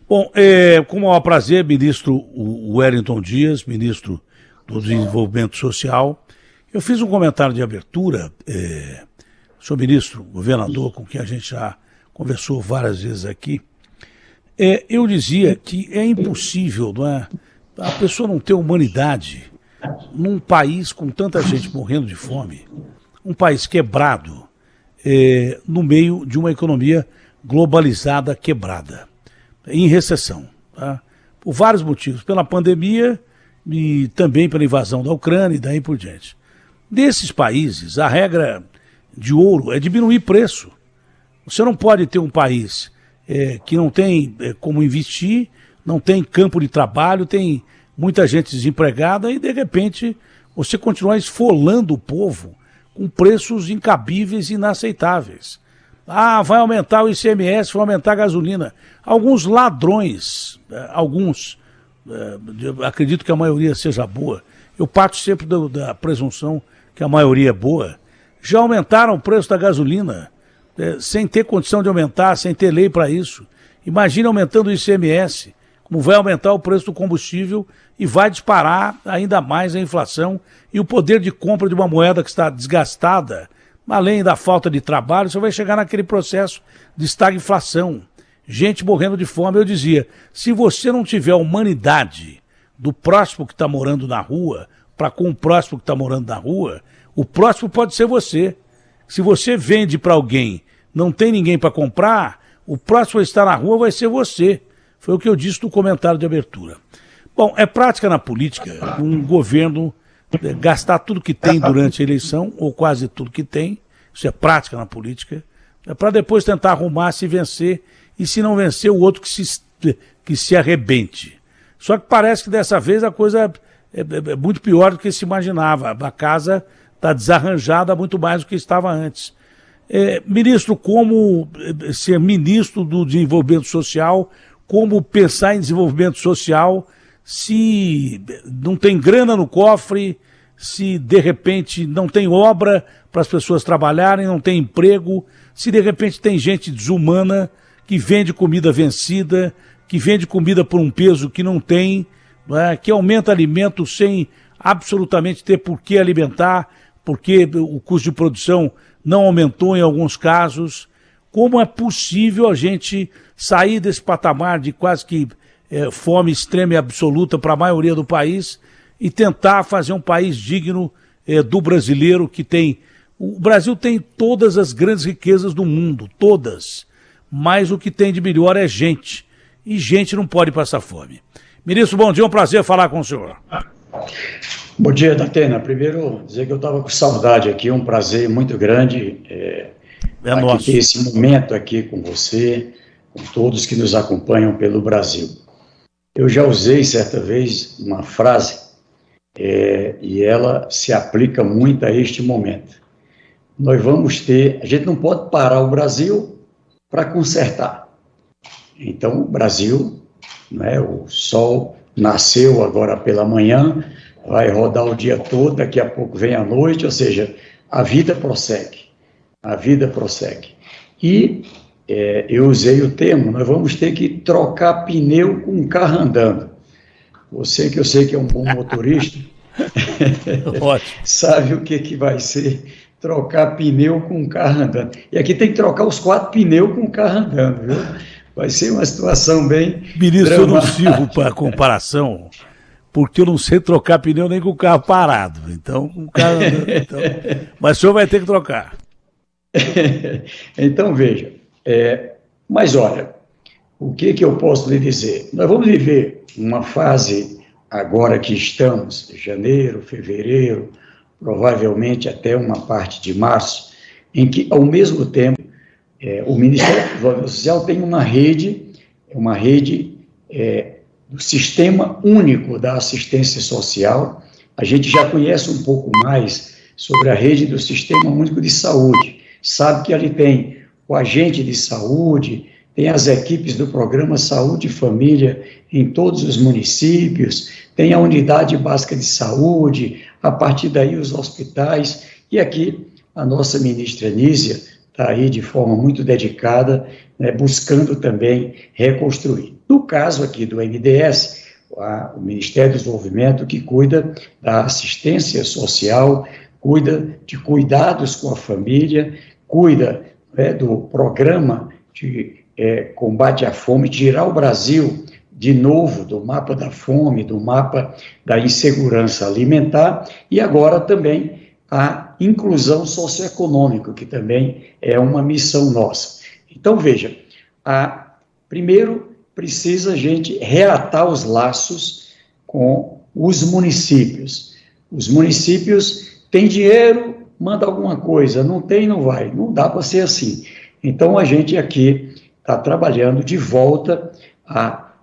Bom, com o maior prazer, ministro Wellington Dias, ministro do Desenvolvimento Social. Eu fiz um comentário de abertura, senhor ministro, governador, com quem a gente já conversou várias vezes aqui. Eu dizia que é impossível, não é, a pessoa não ter humanidade num país com tanta gente morrendo de fome, um país quebrado, no meio de uma economia globalizada quebrada, em recessão, tá? Por vários motivos, pela pandemia e também pela invasão da Ucrânia e daí por diante. Desses países, a regra de ouro é diminuir preço. Você não pode ter um país que não tem como investir, não tem campo de trabalho, tem muita gente desempregada e, de repente, você continuar esfolando o povo com preços incabíveis e inaceitáveis. Vai aumentar o ICMS, vai aumentar a gasolina. Alguns ladrões, acredito que a maioria seja boa, eu parto sempre da presunção que a maioria é boa, já aumentaram o preço da gasolina, sem ter condição de aumentar, sem ter lei para isso. Imagina aumentando o ICMS, como vai aumentar o preço do combustível e vai disparar ainda mais a inflação e o poder de compra de uma moeda que está desgastada. Além da falta de trabalho, você vai chegar naquele processo de estagflação. Gente morrendo de fome. Eu dizia, se você não tiver humanidade do próximo que está morando na rua, para com o próximo que está morando na rua, o próximo pode ser você. Se você vende para alguém, não tem ninguém para comprar, o próximo a estar na rua vai ser você. Foi o que eu disse no comentário de abertura. Bom, é prática na política um governo gastar tudo que tem durante a eleição, ou quase tudo que tem, isso é prática na política, para depois tentar arrumar, se vencer, e se não vencer, o outro que se arrebente. Só que parece que dessa vez a coisa é muito pior do que se imaginava. A casa está desarranjada muito mais do que estava antes. Ministro, como ser ministro do Desenvolvimento Social, como pensar em desenvolvimento social se não tem grana no cofre, se de repente não tem obra para as pessoas trabalharem, não tem emprego, se de repente tem gente desumana que vende comida vencida, que vende comida por um peso que não tem, que aumenta alimentos sem absolutamente ter por que alimentar, porque o custo de produção não aumentou em alguns casos. Como é possível a gente sair desse patamar de quase que fome extrema e absoluta para a maioria do país e tentar fazer um país digno do brasileiro que tem... O Brasil tem todas as grandes riquezas do mundo, todas, mas o que tem de melhor é gente, e gente não pode passar fome. Ministro, bom dia, é um prazer falar com o senhor. Bom dia, Datena. Primeiro, dizer que eu estava com saudade aqui, um prazer muito grande nosso. ter esse momento aqui com você, com todos que nos acompanham pelo Brasil. Eu já usei certa vez uma frase e ela se aplica muito a este momento. Nós vamos ter, a gente não pode parar o Brasil para consertar. Então, o Brasil, o sol nasceu agora pela manhã, vai rodar o dia todo, daqui a pouco vem a noite, ou seja, a vida prossegue. A vida prossegue. E eu usei o termo, nós vamos ter que trocar pneu com o carro andando. Você que eu sei que é um bom motorista, sabe o que vai ser trocar pneu com o carro andando. E aqui tem que trocar os 4 pneus com o carro andando, viu? Vai ser uma situação bem Ministro, dramática. Eu não sirvo para comparação, porque eu não sei trocar pneu nem com o carro parado. Então, com o carro andando. Mas o senhor vai ter que trocar. Então, veja, mas olha, o que eu posso lhe dizer? Nós vamos viver uma fase, agora que estamos, janeiro, fevereiro, provavelmente até uma parte de março, em que, ao mesmo tempo, o Ministério do Desenvolvimento Social tem uma rede do Sistema Único da Assistência Social. A gente já conhece um pouco mais sobre a rede do Sistema Único de Saúde. Sabe que ali tem o agente de saúde, tem as equipes do Programa Saúde e Família em todos os municípios, tem a Unidade Básica de Saúde, a partir daí os hospitais, e aqui a nossa ministra Nízia está aí de forma muito dedicada, né, buscando também reconstruir. No caso aqui do MDS, o Ministério do Desenvolvimento, que cuida da assistência social, cuida de cuidados com a família, cuida, né, do programa de combate à fome, tirar o Brasil de novo do mapa da fome, do mapa da insegurança alimentar, e agora também a inclusão socioeconômica, que também é uma missão nossa. Então, veja, primeiro precisa a gente reatar os laços com os municípios. Os municípios têm dinheiro, manda alguma coisa, não tem, não vai, não dá para ser assim. Então, a gente aqui está trabalhando de volta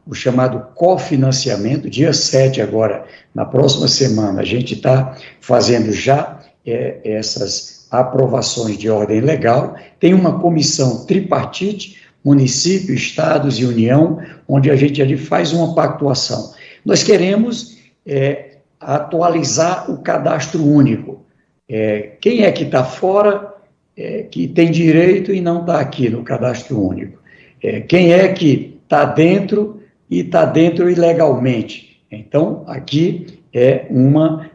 o chamado cofinanciamento, dia 7 agora, na próxima semana, a gente está fazendo já essas aprovações de ordem legal, tem uma comissão tripartite, município, estados e União, onde a gente ali faz uma pactuação. Nós queremos atualizar o cadastro único. Quem é que está fora, que tem direito e não está aqui no cadastro único? Quem é que está dentro e está dentro ilegalmente? Então, aqui é uma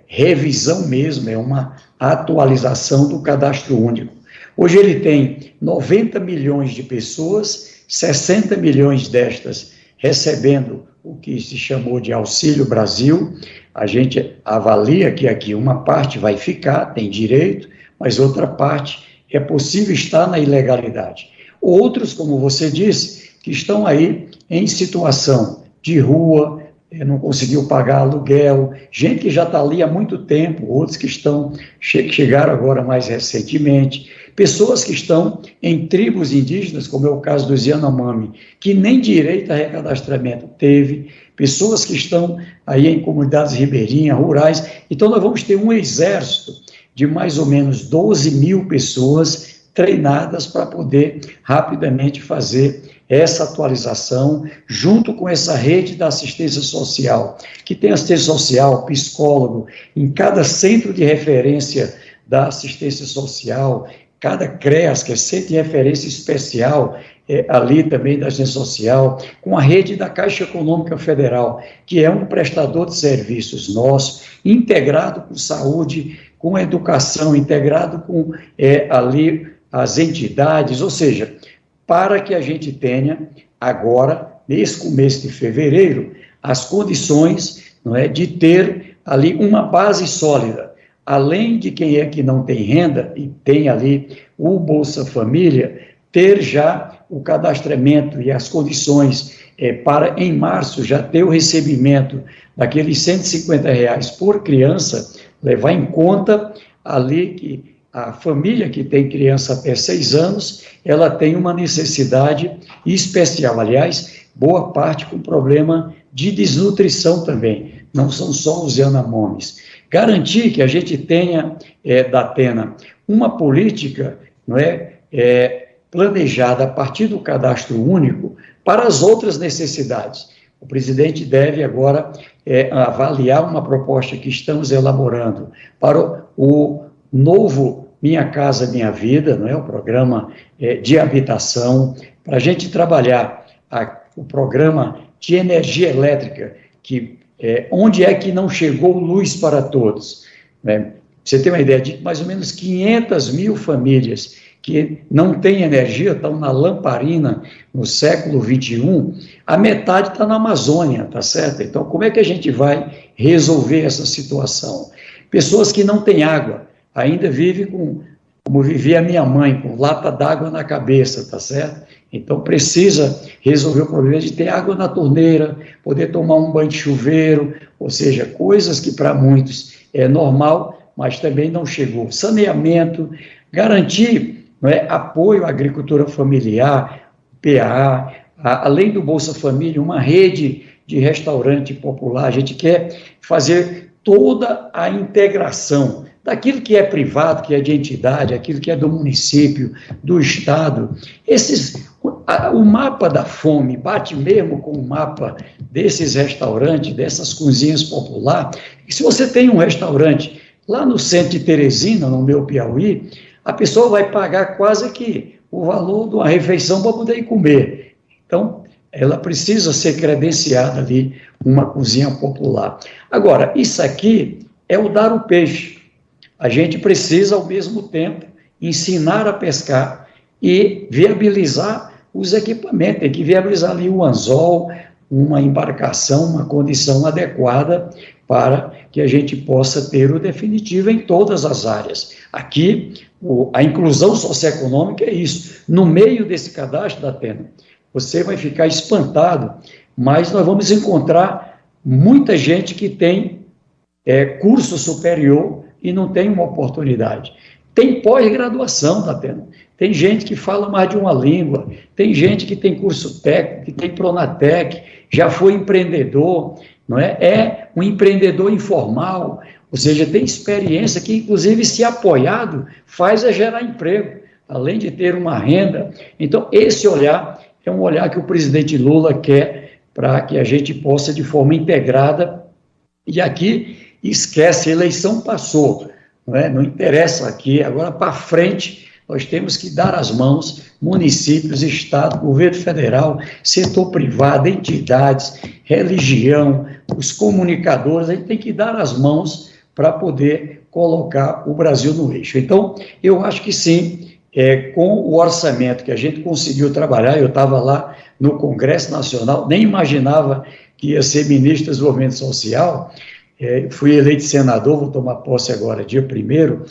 revisão mesmo, é uma atualização do cadastro único. Hoje ele tem 90 milhões de pessoas, 60 milhões destas recebendo o que se chamou de Auxílio Brasil. A gente avalia que aqui uma parte vai ficar, tem direito, mas outra parte é possível estar na ilegalidade. Outros, como você disse, que estão aí em situação de rua, não conseguiu pagar aluguel, gente que já está ali há muito tempo, outros que chegaram agora mais recentemente, pessoas que estão em tribos indígenas, como é o caso dos Yanomami, que nem direito a recadastramento teve, pessoas que estão aí em comunidades ribeirinhas, rurais. Então, nós vamos ter um exército de mais ou menos 12 mil pessoas treinadas para poder rapidamente fazer essa atualização, junto com essa rede da assistência social, que tem assistência social, psicólogo, em cada centro de referência da assistência social, cada CREAS, que é centro de referência especial, ali também da assistência social, com a rede da Caixa Econômica Federal, que é um prestador de serviços nosso, integrado com saúde, com educação, integrado com ali as entidades, ou seja, para que a gente tenha agora, nesse começo de fevereiro, as condições, não é, de ter ali uma base sólida, além de quem é que não tem renda e tem ali o Bolsa Família, ter já o cadastramento e as condições para, em março, já ter o recebimento daqueles R$150 por criança, levar em conta ali que a família que tem criança até 6 anos, ela tem uma necessidade especial. Aliás, boa parte com problema de desnutrição também, não são só os Yanomamis. Garantir que a gente tenha, da Atena, uma política, não planejada a partir do cadastro único para as outras necessidades. O presidente deve agora avaliar uma proposta que estamos elaborando para o novo Minha Casa Minha Vida, não é? O programa de habitação, para a gente trabalhar o programa de energia elétrica, que onde é que não chegou luz para todos? Né? Você tem uma ideia de mais ou menos 500 mil famílias que não têm energia, estão na lamparina no século XXI, a metade está na Amazônia, tá certo? Então, como é que a gente vai resolver essa situação? Pessoas que não têm água, ainda vive como vivia a minha mãe, com lata d'água na cabeça, tá certo? Então, precisa resolver o problema de ter água na torneira, poder tomar um banho de chuveiro, ou seja, coisas que para muitos é normal, mas também não chegou. Saneamento, garantir, não é, apoio à agricultura familiar, PA, além do Bolsa Família, uma rede de restaurante popular. A gente quer fazer toda a integração daquilo que é privado, que é de entidade, aquilo que é do município, do estado. O mapa da fome bate mesmo com o mapa desses restaurantes, dessas cozinhas populares. E se você tem um restaurante lá no centro de Teresina, no meu Piauí, a pessoa vai pagar quase que o valor de uma refeição para poder ir comer. Então, ela precisa ser credenciada ali, uma cozinha popular. Agora, isso aqui é o dar o peixe. A gente precisa, ao mesmo tempo, ensinar a pescar e viabilizar os equipamentos. Tem que viabilizar ali o anzol, uma embarcação, uma condição adequada para que a gente possa ter o definitivo em todas as áreas. Aqui, a inclusão socioeconômica é isso. No meio desse cadastro, Datena, você vai ficar espantado, mas nós vamos encontrar muita gente que tem curso superior e não tem uma oportunidade. Tem pós-graduação, Datena. Tem gente que fala mais de uma língua, tem gente que tem curso técnico, que tem Pronatec, já foi empreendedor, não é? É um empreendedor informal, ou seja, tem experiência que, inclusive, se apoiado, faz gerar emprego, além de ter uma renda. Então, esse olhar é um olhar que o presidente Lula quer para que a gente possa, de forma integrada, e aqui, esquece, a eleição passou, não interessa aqui, agora para frente, nós temos que dar as mãos, municípios, Estado, governo federal, setor privado, entidades, religião, os comunicadores, a gente tem que dar as mãos para poder colocar o Brasil no eixo. Então, eu acho que sim, com o orçamento que a gente conseguiu trabalhar, eu estava lá no Congresso Nacional, nem imaginava que ia ser ministro do Desenvolvimento Social, fui eleito senador, vou tomar posse agora, dia 1º,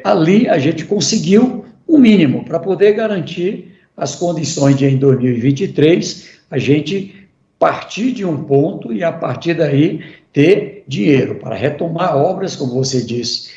ali a gente conseguiu um mínimo para poder garantir as condições de, em 2023, a gente partir de um ponto e, a partir daí, ter dinheiro para retomar obras, como você disse,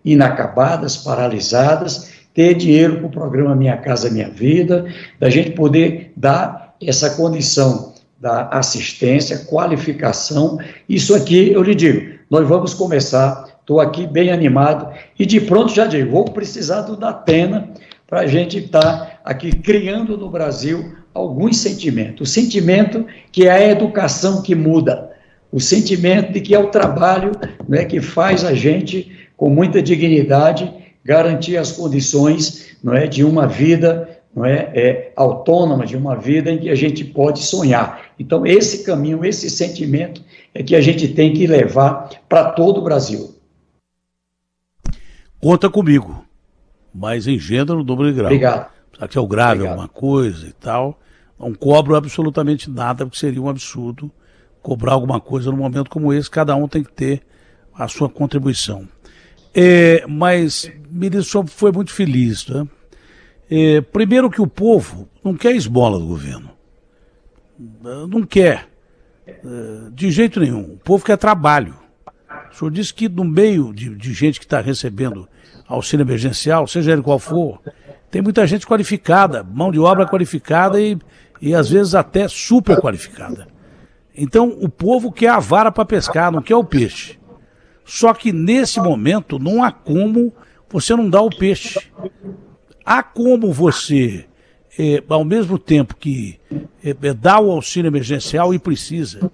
inacabadas, paralisadas, ter dinheiro para o programa Minha Casa Minha Vida, da gente poder dar essa condição da assistência, qualificação. Isso aqui, eu lhe digo, nós vamos começar, estou aqui bem animado, e de pronto já digo, vou precisar do Datena para a gente estar aqui criando no Brasil alguns sentimentos. O sentimento que é a educação que muda, o sentimento de que é o trabalho, né, que faz a gente, com muita dignidade, garantir as condições, não é, de uma vida, não é, autônoma, de uma vida em que a gente pode sonhar. Então, esse caminho, esse sentimento é que a gente tem que levar para todo o Brasil. Conta comigo, mas em gênero, dobro de grau. Obrigado. Será que é o grave alguma coisa e tal? Não cobro absolutamente nada, porque seria um absurdo cobrar alguma coisa num momento como esse. Cada um tem que ter a sua contribuição. Mas, ministro, foi muito feliz, né? Primeiro que o povo não quer esmola do governo. Não quer. De jeito nenhum. O povo quer trabalho. O senhor disse que no meio de gente que está recebendo auxílio emergencial, seja ele qual for, tem muita gente qualificada, mão de obra qualificada e às vezes até super qualificada. Então o povo quer a vara para pescar, não quer o peixe. Só que nesse momento não há como você não dar o peixe. Há como você, ao mesmo tempo que dá o auxílio emergencial e precisa,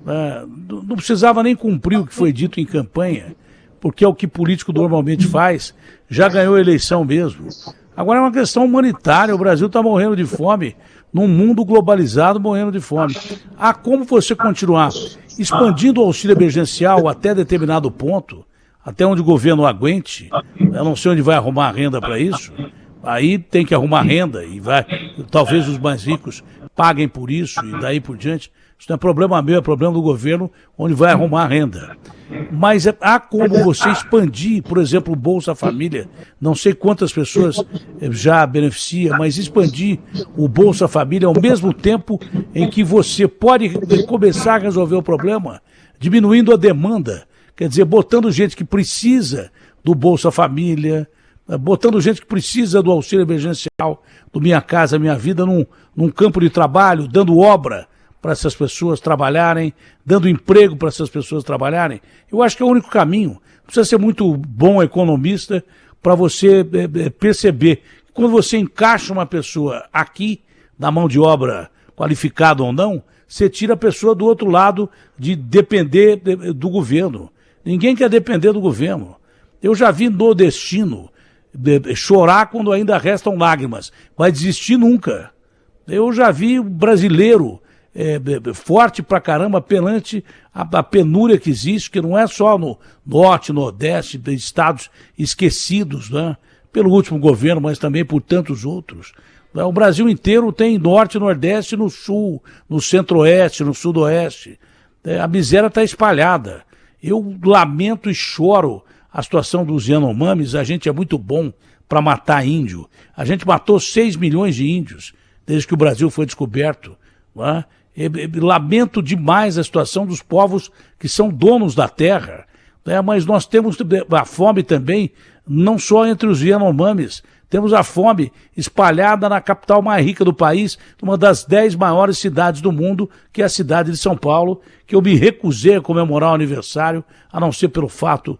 não precisava nem cumprir o que foi dito em campanha, porque é o que político normalmente faz, já ganhou a eleição mesmo. Agora é uma questão humanitária, o Brasil está morrendo de fome, num mundo globalizado morrendo de fome. Há como você continuar expandindo o auxílio emergencial até determinado ponto, até onde o governo aguente, eu não sei onde vai arrumar renda para isso, aí tem que arrumar renda e talvez os mais ricos paguem por isso e daí por diante. Isso não é problema meu, é problema do governo, onde vai arrumar renda. Mas há como você expandir, por exemplo, o Bolsa Família, não sei quantas pessoas já beneficia, mas expandir o Bolsa Família ao mesmo tempo em que você pode começar a resolver o problema, diminuindo a demanda, quer dizer, botando gente que precisa do Bolsa Família, botando gente que precisa do auxílio emergencial, do Minha Casa Minha Vida, num campo de trabalho, dando obra para essas pessoas trabalharem, dando emprego para essas pessoas trabalharem. Eu acho que é o único caminho. Não precisa ser muito bom economista para você perceber que quando você encaixa uma pessoa aqui, na mão de obra qualificada ou não, você tira a pessoa do outro lado de depender do governo. Ninguém quer depender do governo. Eu já vi nordestino chorar quando ainda restam lágrimas, vai desistir nunca. Eu já vi brasileiro forte pra caramba perante a penúria que existe, que não é só no norte, nordeste, estados esquecidos, né, pelo último governo, mas também por tantos outros. O Brasil inteiro tem norte, nordeste, no sul, no centro-oeste, no sudoeste. A miséria está espalhada. Eu lamento e choro a situação dos Yanomamis. A gente é muito bom para matar índio. A gente matou 6 milhões de índios desde que o Brasil foi descoberto. Né? Lamento demais a situação dos povos que são donos da terra. Né? Mas nós temos a fome também, não só entre os Yanomamis. Temos a fome espalhada na capital mais rica do país, uma das 10 maiores cidades do mundo, que é a cidade de São Paulo, que eu me recusei a comemorar o aniversário, a não ser pelo fato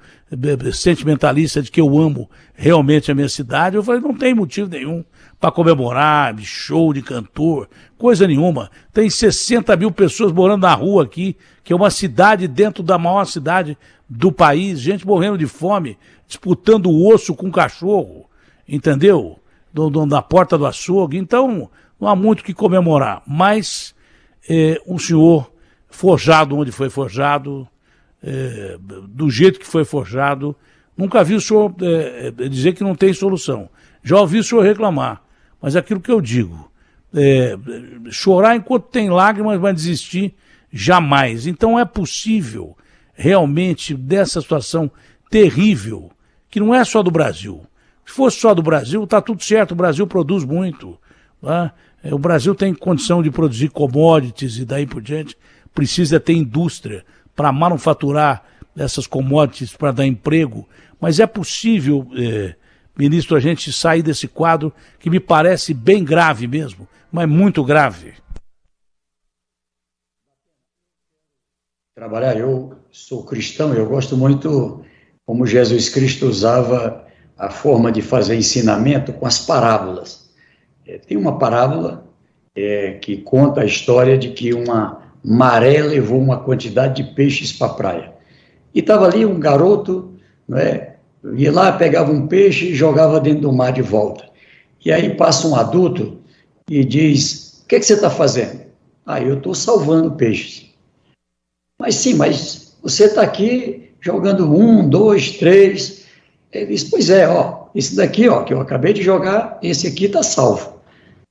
sentimentalista de que eu amo realmente a minha cidade. Eu falei, não tem motivo nenhum para comemorar, show de cantor, coisa nenhuma. Tem 60 mil pessoas morando na rua aqui, que é uma cidade dentro da maior cidade do país, gente morrendo de fome, disputando o osso com cachorro. Entendeu? Na porta do açougue. Então, não há muito o que comemorar. Mas um senhor forjado onde foi forjado, do jeito que foi forjado, nunca vi o senhor dizer que não tem solução. Já ouvi o senhor reclamar. Mas é aquilo que eu digo, chorar enquanto tem lágrimas, mas desistir jamais. Então é possível, realmente, dessa situação terrível, que não é só do Brasil. Se fosse só do Brasil, está tudo certo, o Brasil produz muito. Né? O Brasil tem condição de produzir commodities e daí por diante, precisa ter indústria para manufaturar essas commodities, para dar emprego. Mas é possível, ministro, a gente sair desse quadro que me parece bem grave mesmo, mas muito grave. Eu sou cristão, eu gosto muito como Jesus Cristo usava a forma de fazer ensinamento com as parábolas. Tem uma parábola que conta a história de que uma maré levou uma quantidade de peixes para a praia. E estava ali um garoto, ia lá, pegava um peixe e jogava dentro do mar de volta. E aí passa um adulto e diz, o que você está fazendo? Eu estou salvando peixes. Mas você está aqui jogando 1, 2, 3... Ele disse, pois é, esse daqui, que eu acabei de jogar, esse aqui está salvo.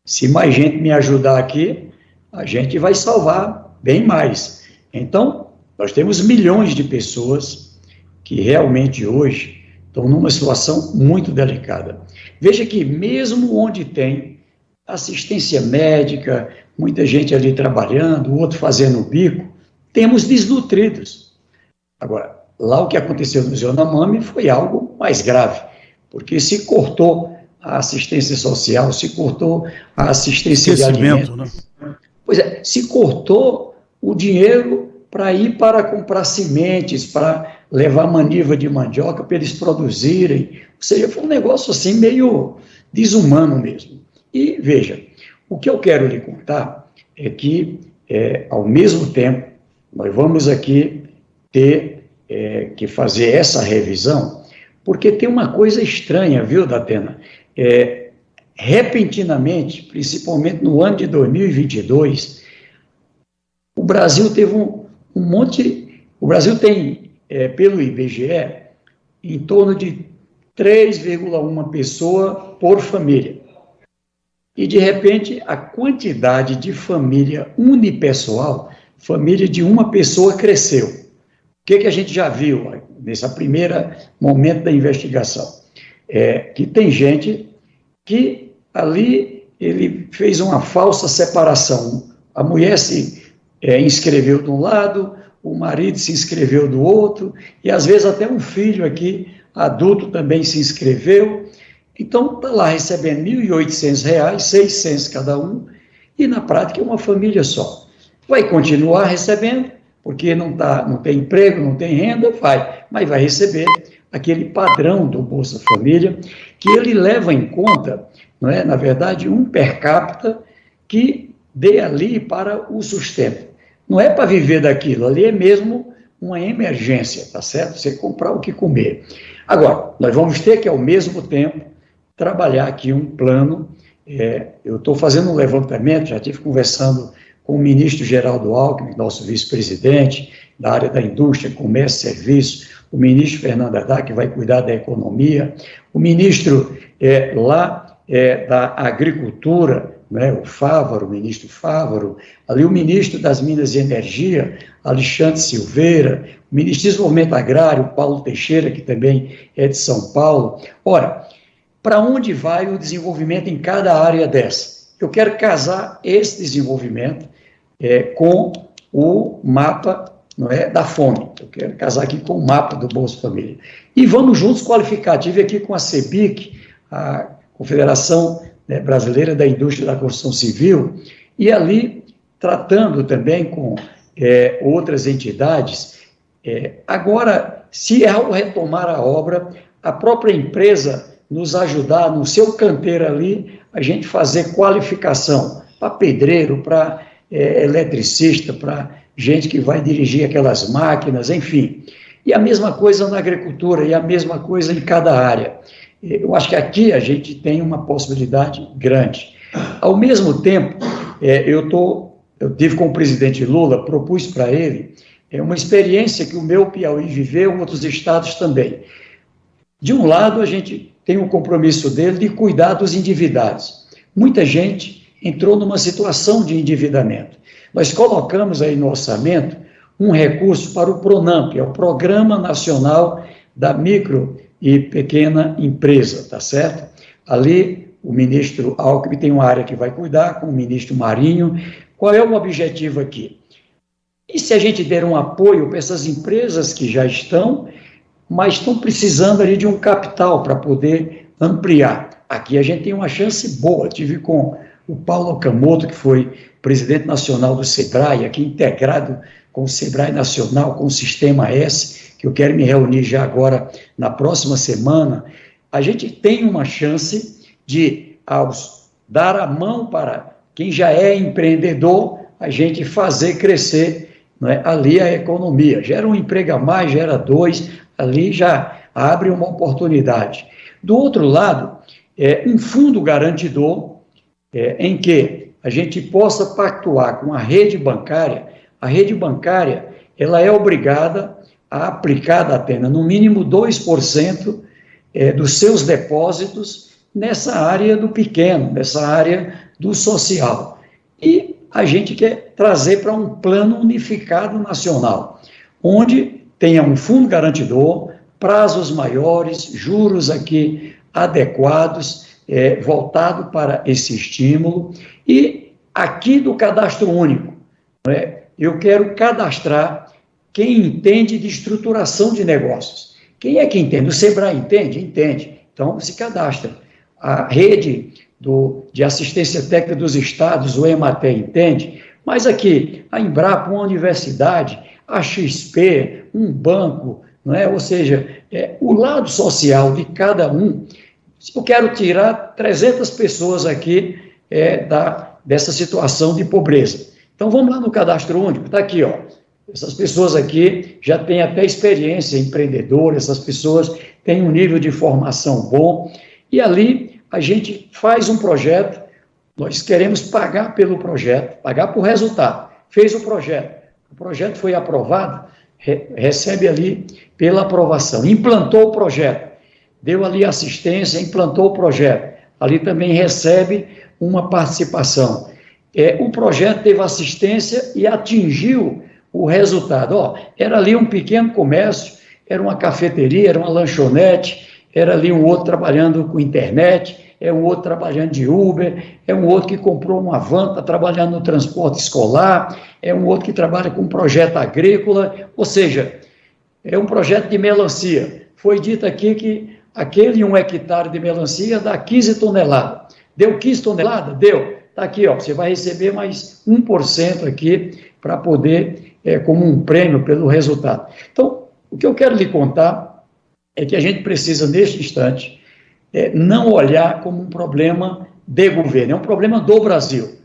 Se mais gente me ajudar aqui, a gente vai salvar bem mais. Então, nós temos milhões de pessoas que realmente hoje estão numa situação muito delicada. Veja que mesmo onde tem assistência médica, muita gente ali trabalhando, o outro fazendo o bico, temos desnutridos. Agora, lá o que aconteceu no Yanomami foi algo mais grave, porque se cortou a assistência social, se cortou a assistência de alimentos. Né? Pois é, se cortou o dinheiro para ir para comprar sementes, para levar maniva de mandioca para eles produzirem. Ou seja, foi um negócio assim meio desumano mesmo. E veja, o que eu quero lhe contar é que, ao mesmo tempo, nós vamos aqui ter que fazer essa revisão, porque tem uma coisa estranha, viu, Datena? Repentinamente, principalmente no ano de 2022, o Brasil teve um monte... O Brasil tem, pelo IBGE, em torno de 3,1 pessoa por família. E, de repente, a quantidade de família unipessoal, família de uma pessoa, cresceu. O que a gente já viu nesse primeiro momento da investigação? Que tem gente que ali ele fez uma falsa separação. A mulher se inscreveu de um lado, o marido se inscreveu do outro, e às vezes até um filho aqui, adulto, também se inscreveu. Então, está lá recebendo R$ 1.800, 600 cada um, e na prática é uma família só. Vai continuar recebendo, porque não tem emprego, não tem renda, mas vai receber aquele padrão do Bolsa Família, que ele leva em conta, não é, na verdade, um per capita que dê ali para o sustento. Não é para viver daquilo, ali é mesmo uma emergência, tá certo? Você comprar o que comer. Agora, nós vamos ter que, ao mesmo tempo, trabalhar aqui um plano. Eu estou fazendo um levantamento, já estive conversando com o ministro Geraldo Alckmin, nosso vice-presidente da área da indústria, comércio e serviços, o ministro Fernando Haddad, que vai cuidar da economia, o ministro da agricultura, né, o ministro Fávaro, ali o ministro das Minas e Energia, Alexandre Silveira, o ministro de Desenvolvimento Agrário, Paulo Teixeira, que também é de São Paulo. Ora, para onde vai o desenvolvimento em cada área dessa? Eu quero casar esse desenvolvimento com o mapa, não é, da fome. Eu quero casar aqui com o mapa do Bolsa Família. E vamos juntos qualificar. Estive aqui com a CEBIC, a Confederação Brasileira da Indústria da Construção Civil, e ali tratando também com outras entidades. Agora, se ao retomar a obra, a própria empresa nos ajudar no seu canteiro ali, a gente fazer qualificação para pedreiro, para eletricista, para gente que vai dirigir aquelas máquinas, enfim. E a mesma coisa na agricultura, e a mesma coisa em cada área. Eu acho que aqui a gente tem uma possibilidade grande. Ao mesmo tempo, eu tive com o presidente Lula, propus para ele uma experiência que o meu Piauí viveu, outros estados também. De um lado, a gente tem um compromisso dele de cuidar dos endividados. Muita gente entrou numa situação de endividamento. Nós colocamos aí no orçamento um recurso para o PRONAMP, é o Programa Nacional da Micro e Pequena Empresa, tá certo? Ali, o ministro Alckmin tem uma área que vai cuidar, com o ministro Marinho. Qual é o objetivo aqui? E se a gente der um apoio para essas empresas que já estão, mas estão precisando ali de um capital para poder ampliar? Aqui a gente tem uma chance boa. Tive com o Paulo Okamoto, que foi presidente nacional do SEBRAE, aqui integrado com o SEBRAE Nacional, com o Sistema S, que eu quero me reunir já agora na próxima semana. A gente tem uma chance de, ao dar a mão para quem já é empreendedor, a gente fazer crescer, não é, ali a economia. Gera um emprego a mais, gera dois, ali já abre uma oportunidade. Do outro lado, um fundo garantidor, em que a gente possa pactuar com a rede bancária. A rede bancária, ela é obrigada a aplicar, Datena, no mínimo 2% dos seus depósitos nessa área do pequeno, nessa área do social. E a gente quer trazer para um plano unificado nacional, onde tenha um fundo garantidor, prazos maiores, juros aqui adequados, voltado para esse estímulo. E aqui do cadastro único, eu quero cadastrar quem entende de estruturação de negócios. Quem é que entende? O SEBRAE entende? Entende. Então, se cadastra. A rede de assistência técnica dos estados, o EMATE, entende? Mas aqui, a Embrapa, uma universidade, a XP, um banco, não é? Ou seja, o lado social de cada um. Eu quero tirar 300 pessoas aqui dessa situação de pobreza. Então, vamos lá no cadastro único, está aqui, ó. Essas pessoas aqui já têm até experiência empreendedora, essas pessoas têm um nível de formação bom, e ali a gente faz um projeto, nós queremos pagar pelo projeto, pagar por resultado. Fez o projeto foi aprovado, recebe ali pela aprovação, implantou o projeto, deu ali assistência, implantou o projeto, ali também recebe uma participação. O projeto teve assistência e atingiu o resultado. Era ali um pequeno comércio, era uma cafeteria, era uma lanchonete, era ali um outro trabalhando com internet, um outro trabalhando de Uber, um outro que comprou uma van, está trabalhando no transporte escolar, um outro que trabalha com um projeto agrícola, ou seja, é um projeto de melancia. Foi dito aqui que aquele 1 hectare de melancia dá 15 toneladas. Deu 15 toneladas? Deu. Está aqui, ó, você vai receber mais 1% aqui para poder, como um prêmio pelo resultado. Então, o que eu quero lhe contar é que a gente precisa, neste instante, não olhar como um problema de governo, é um problema do Brasil.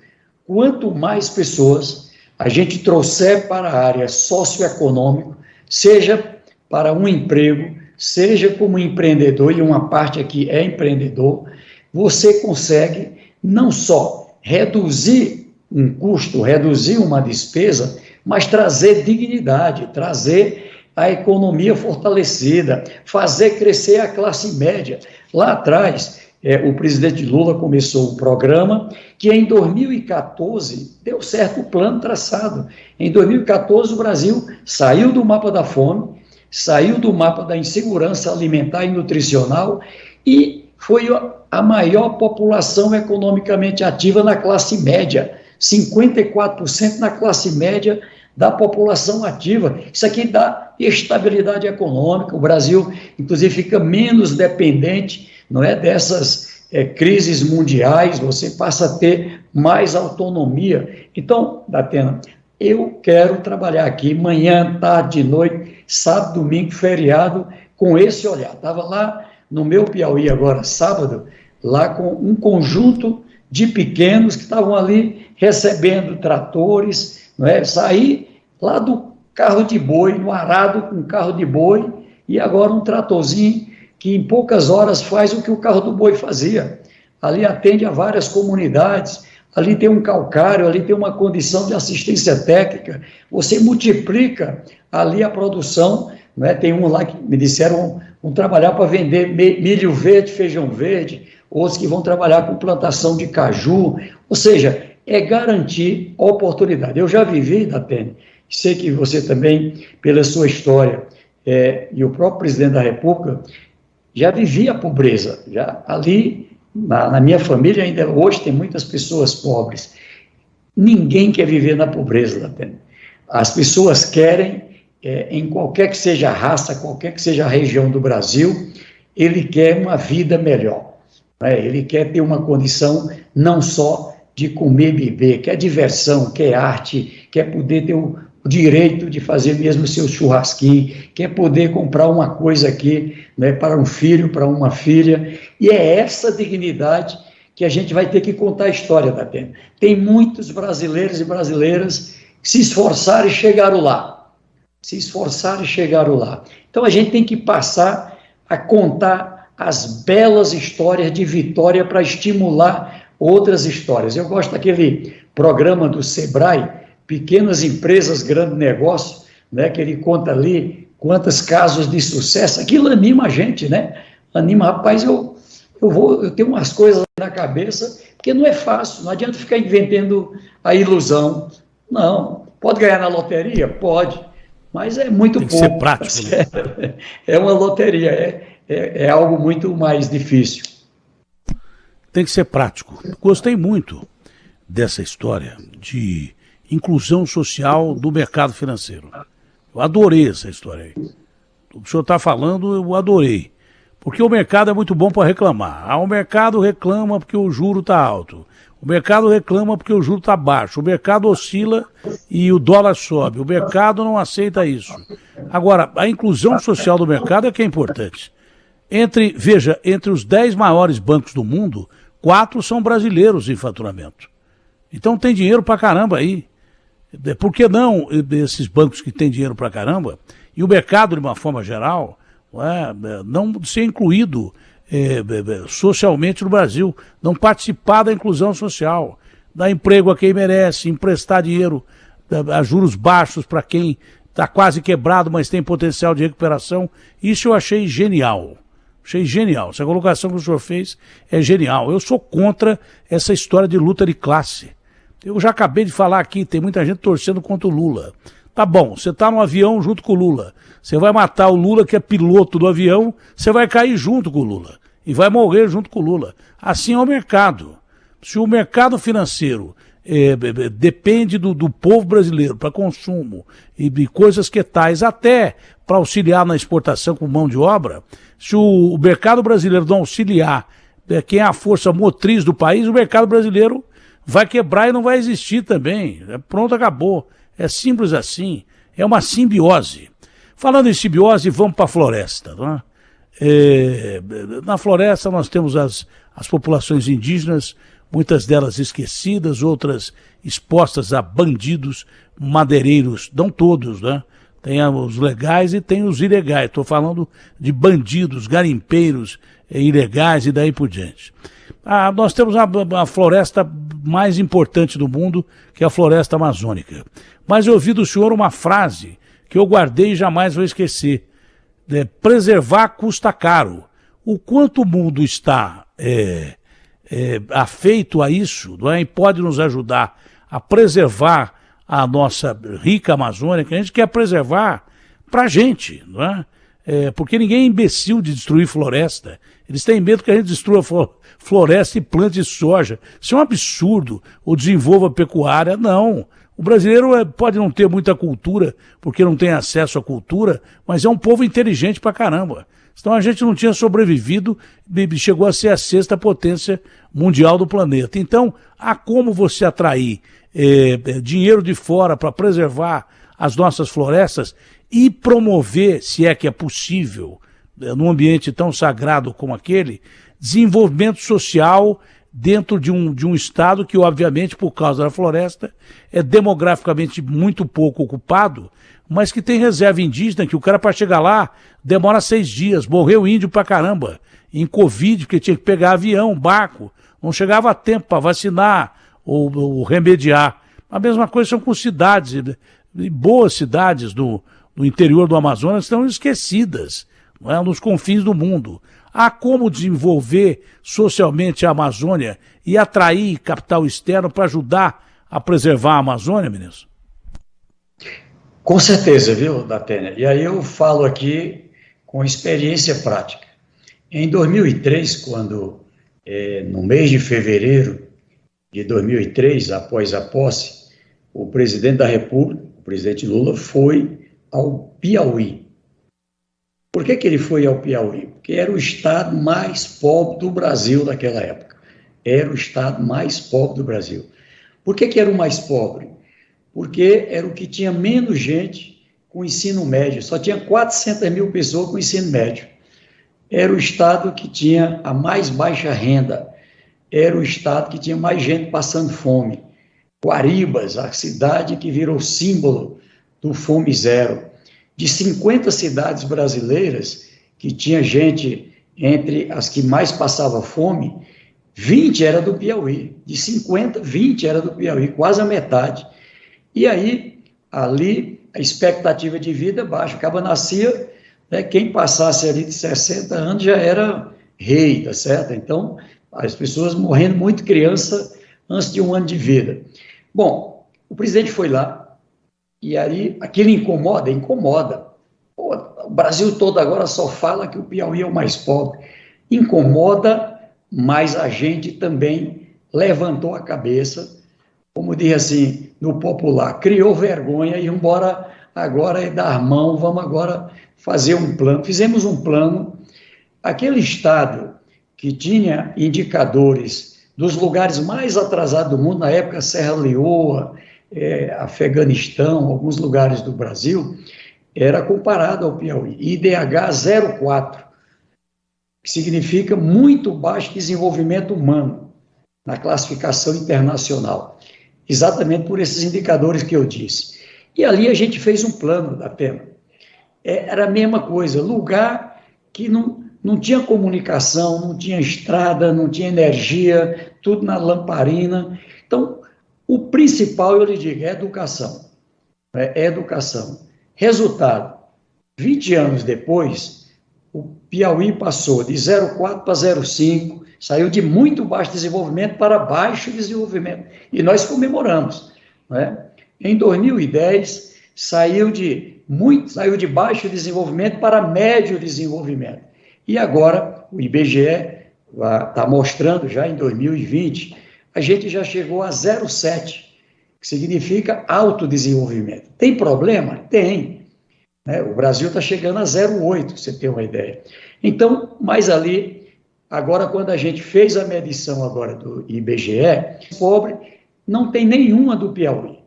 Quanto mais pessoas a gente trouxer para a área socioeconômica, seja para um emprego, seja como empreendedor, e uma parte aqui é empreendedor, você consegue não só reduzir um custo, reduzir uma despesa, mas trazer dignidade, trazer a economia fortalecida, fazer crescer a classe média. Lá atrás, o presidente Lula começou um programa que em 2014 deu certo o plano traçado. Em 2014 o Brasil saiu do mapa da fome, saiu do mapa da insegurança alimentar e nutricional e foi a maior população economicamente ativa na classe média, 54% na classe média da população ativa. Isso aqui dá estabilidade econômica, o Brasil, inclusive, fica menos dependente, não é, dessas crises mundiais, você passa a ter mais autonomia. Então, Datena, eu quero trabalhar aqui manhã, tarde, noite, sábado, domingo, feriado, com esse olhar. Estava lá no meu Piauí agora, sábado, lá com um conjunto de pequenos que estavam ali recebendo tratores, não é? Saí lá do carro de boi, no arado com carro de boi, e agora um tratorzinho que em poucas horas faz o que o carro do boi fazia. Ali atende a várias comunidades, ali tem um calcário, ali tem uma condição de assistência técnica, você multiplica ali a produção, né? Tem um lá que me disseram, vão trabalhar para vender milho verde, feijão verde, outros que vão trabalhar com plantação de caju, ou seja, é garantir oportunidade. Eu já vivi, Datena, sei que você também, pela sua história, e o próprio presidente da República, já vivia a pobreza, já ali, na minha família, ainda hoje tem muitas pessoas pobres. Ninguém quer viver na pobreza, Datena. As pessoas querem, em qualquer que seja a raça, qualquer que seja a região do Brasil, ele quer uma vida melhor, né? Ele quer ter uma condição não só de comer e beber, quer diversão, quer arte, quer poder ter o direito de fazer mesmo seu churrasquinho, quer poder comprar uma coisa aqui, né, para um filho, para uma filha, e é essa dignidade que a gente vai ter que contar a história, Datena. Tem muitos brasileiros e brasileiras que se esforçaram e chegaram lá, Então a gente tem que passar a contar as belas histórias de vitória para estimular outras histórias. Eu gosto daquele programa do Sebrae, Pequenas Empresas, Grande Negócio, né, que ele conta ali quantos casos de sucesso. Aquilo anima a gente, né? Anima, rapaz, eu tenho umas coisas na cabeça, porque não é fácil, não adianta ficar inventando a ilusão. Não, pode ganhar na loteria? Pode, mas é muito pouco. Tem que ser prático, né? É uma loteria, é algo muito mais difícil. Tem que ser prático. Gostei muito dessa história de inclusão social do mercado financeiro. Eu adorei essa história aí. O que o senhor está falando, eu adorei. Porque o mercado é muito bom para reclamar. O mercado reclama porque o juro está alto. O mercado reclama porque o juro está baixo. O mercado oscila e o dólar sobe. O mercado não aceita isso. Agora, a inclusão social do mercado é que é importante. Entre os 10 maiores bancos do mundo, 4 são brasileiros em faturamento. Então tem dinheiro pra caramba aí. Por que não esses bancos que têm dinheiro pra caramba, e o mercado de uma forma geral, não ser incluído socialmente no Brasil, não participar da inclusão social, dar emprego a quem merece, emprestar dinheiro a juros baixos para quem está quase quebrado, mas tem potencial de recuperação. Isso eu achei genial. Achei genial. Essa colocação que o senhor fez é genial. Eu sou contra essa história de luta de classe. Eu já acabei de falar aqui, tem muita gente torcendo contra o Lula. Tá bom, você está no avião junto com o Lula. Você vai matar o Lula, que é piloto do avião, você vai cair junto com o Lula. E vai morrer junto com o Lula. Assim é o mercado. Se o mercado financeiro depende do povo brasileiro para consumo e de coisas que tais, até para auxiliar na exportação com mão de obra, se o mercado brasileiro não auxiliar quem é a força motriz do país, o mercado brasileiro vai quebrar e não vai existir também. Pronto, acabou. É simples assim. É uma simbiose. Falando em simbiose, vamos para a floresta. Não é? Na floresta nós temos as populações indígenas, muitas delas esquecidas, outras expostas a bandidos, madeireiros, não todos, né? Tem os legais e tem os ilegais. Estou falando de bandidos, garimpeiros ilegais e daí por diante. Nós temos a floresta mais importante do mundo, que é a floresta amazônica. Mas eu ouvi do senhor uma frase que eu guardei e jamais vou esquecer. Preservar custa caro. O quanto o mundo está afeito a isso, não é? E pode nos ajudar a preservar a nossa rica Amazônia, que a gente quer preservar para a gente, não é? Porque ninguém é imbecil de destruir floresta. Eles têm medo que a gente destrua floresta e plante soja. Isso é um absurdo. Ou desenvolva pecuária. Não. O brasileiro pode não ter muita cultura, porque não tem acesso à cultura, mas é um povo inteligente pra caramba. Então a gente não tinha sobrevivido e chegou a ser a 6ª potência mundial do planeta. Então, há como você atrair dinheiro de fora para preservar as nossas florestas e promover, se é que é possível, num ambiente tão sagrado como aquele, desenvolvimento social dentro de um estado que, obviamente, por causa da floresta, é demograficamente muito pouco ocupado, mas que tem reserva indígena, que o cara para chegar lá demora 6 dias, morreu índio pra caramba, em Covid, porque tinha que pegar avião, barco, não chegava a tempo para vacinar ou remediar. A mesma coisa são com cidades, boas cidades no interior do Amazonas estão esquecidas, não é? Nos confins do mundo. Há como desenvolver socialmente a Amazônia e atrair capital externo para ajudar a preservar a Amazônia, ministro? Com certeza, viu, Datena? E aí eu falo aqui com experiência prática. Em 2003, quando, no mês de fevereiro de 2003, após a posse, o presidente da República, o presidente Lula, foi ao Piauí. Por que ele foi ao Piauí? Porque era o estado mais pobre do Brasil naquela época. Era o estado mais pobre do Brasil. Por que era o mais pobre? Porque era o que tinha menos gente com ensino médio. Só tinha 400 mil pessoas com ensino médio. Era o estado que tinha a mais baixa renda. Era o estado que tinha mais gente passando fome. Guaribas, a cidade que virou símbolo do Fome Zero. De 50 cidades brasileiras, que tinha gente entre as que mais passava fome, 20 era do Piauí. De 50, 20 era do Piauí, quase a metade. E aí, ali, a expectativa de vida baixa. Acaba nascia, né, quem passasse ali de 60 anos já era rei, tá certo? Então, as pessoas morrendo muito criança antes de 1 ano de vida. Bom, o presidente foi lá, e aí, aquilo incomoda? Incomoda. Pô, o Brasil todo agora só fala que o Piauí é o mais pobre. Incomoda, mas a gente também levantou a cabeça, como diz assim, no popular, criou vergonha e embora agora é dar mão, vamos agora fazer um plano. Fizemos um plano, aquele estado que tinha indicadores dos lugares mais atrasados do mundo, na época Serra Leoa, Afeganistão, alguns lugares do Brasil, era comparado ao Piauí. IDH 0,4, que significa muito baixo desenvolvimento humano na classificação internacional, exatamente por esses indicadores que eu disse. E ali a gente fez um plano da pena. Era a mesma coisa, lugar que não tinha comunicação, não tinha estrada, não tinha energia, tudo na lamparina. Então, o principal, eu lhe digo, é educação. É educação. Resultado, 20 anos depois, o Piauí passou de 0,4 para 0,5, saiu de muito baixo desenvolvimento para baixo desenvolvimento. E nós comemoramos. Né? Em 2010, saiu de baixo desenvolvimento para médio desenvolvimento. E agora, o IBGE está mostrando já em 2020, a gente já chegou a 0,7, que significa alto desenvolvimento. Tem problema? Tem. Né? O Brasil está chegando a 0,8, para você ter uma ideia. Então, mas ali, agora quando a gente fez a medição agora do IBGE, pobre, não tem nenhuma do Piauí.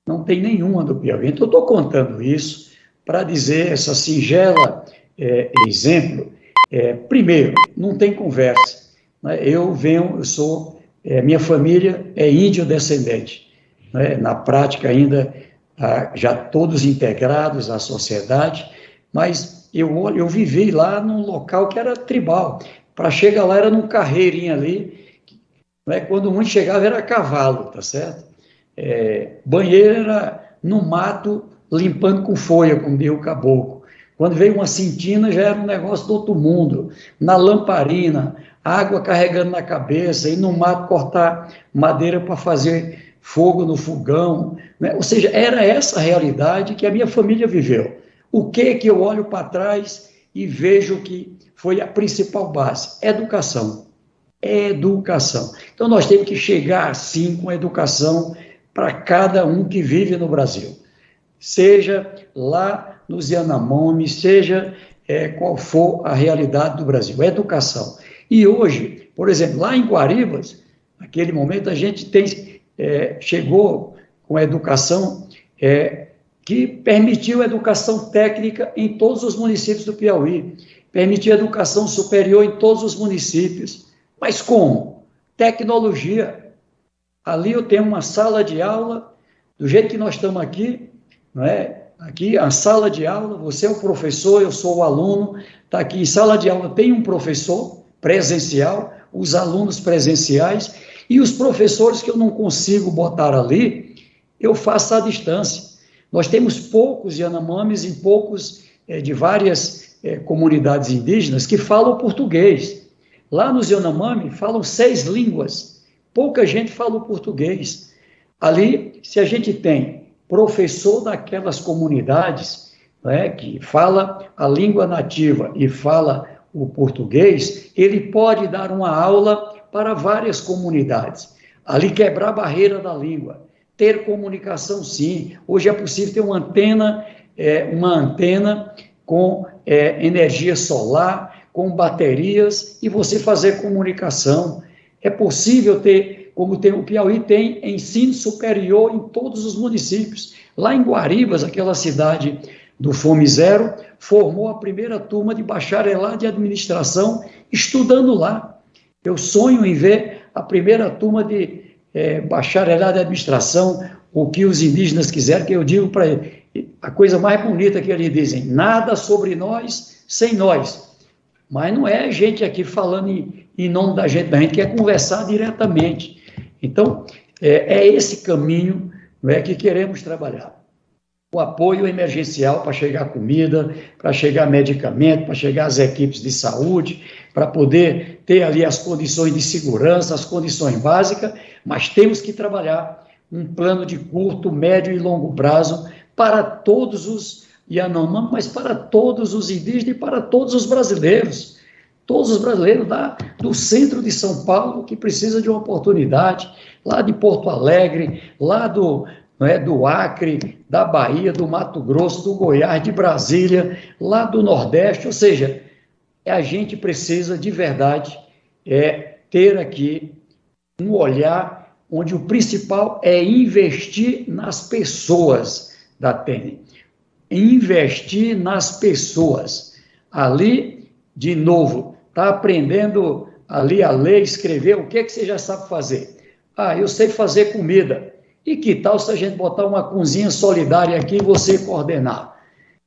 Não tem nenhuma do Piauí. Então, eu estou contando isso para dizer essa singela exemplo. Primeiro, não tem conversa. Né? Minha família é índio descendente. Né? Na prática ainda, já todos integrados à sociedade, mas eu vivi lá num local que era tribal. Para chegar lá era num carreirinho ali, né? Quando muito chegava era cavalo, tá certo? Banheiro era no mato, limpando com folha, como diz o caboclo. Quando veio uma cintina, já era um negócio do outro mundo. Na lamparina, água carregando na cabeça, e no mato cortar madeira para fazer fogo no fogão, né? Ou seja, era essa a realidade que a minha família viveu. O que eu olho para trás e vejo que foi a principal base? Educação. Educação. Então, nós temos que chegar, assim, com educação para cada um que vive no Brasil. Seja lá nos Yanomami, seja qual for a realidade do Brasil. Educação. E hoje, por exemplo, lá em Guaribas, naquele momento, a gente chegou com a educação que permitiu educação técnica em todos os municípios do Piauí, permitiu educação superior em todos os municípios. Mas como? Tecnologia. Ali eu tenho uma sala de aula, do jeito que nós estamos aqui, não é? Aqui a sala de aula, você é o professor, eu sou o aluno, está aqui em sala de aula, tem um professor presencial, os alunos presenciais, e os professores que eu não consigo botar ali, eu faço à distância. Nós temos poucos Yanomamis e poucos de várias comunidades indígenas que falam português. Lá nos Yanomami falam 6 línguas, pouca gente fala o português. Ali, se a gente tem professor daquelas comunidades, né, que fala a língua nativa e fala o português, ele pode dar uma aula para várias comunidades. Ali quebrar a barreira da língua, ter comunicação sim. Hoje é possível ter uma antena com energia solar, com baterias, e você fazer comunicação. É possível ter, como o Piauí tem, ensino superior em todos os municípios. Lá em Guaribas, aquela cidade do Fome Zero, formou a primeira turma de bacharelado de administração estudando lá. Eu sonho em ver a primeira turma de bacharelado de administração, o que os indígenas quiserem, que eu digo para eles, a coisa mais bonita que eles dizem, nada sobre nós sem nós. Mas não é a gente aqui falando em nome da gente quer conversar diretamente. Então, é esse caminho, não é, que queremos trabalhar. O apoio emergencial para chegar comida, para chegar medicamento, para chegar as equipes de saúde, para poder ter ali as condições de segurança, as condições básicas, mas temos que trabalhar um plano de curto, médio e longo prazo para todos os Yanomami, mas para todos os indígenas e para todos os brasileiros. Todos os brasileiros do centro de São Paulo que precisa de uma oportunidade, lá de Porto Alegre, lá do Acre, da Bahia, do Mato Grosso, do Goiás, de Brasília, lá do Nordeste, ou seja, a gente precisa de verdade ter aqui um olhar onde o principal é investir nas pessoas da TENE. Investir nas pessoas. Ali, de novo, está aprendendo ali a ler, escrever, o que é que você já sabe fazer? Eu sei fazer comida. E que tal se a gente botar uma cozinha solidária aqui e você coordenar?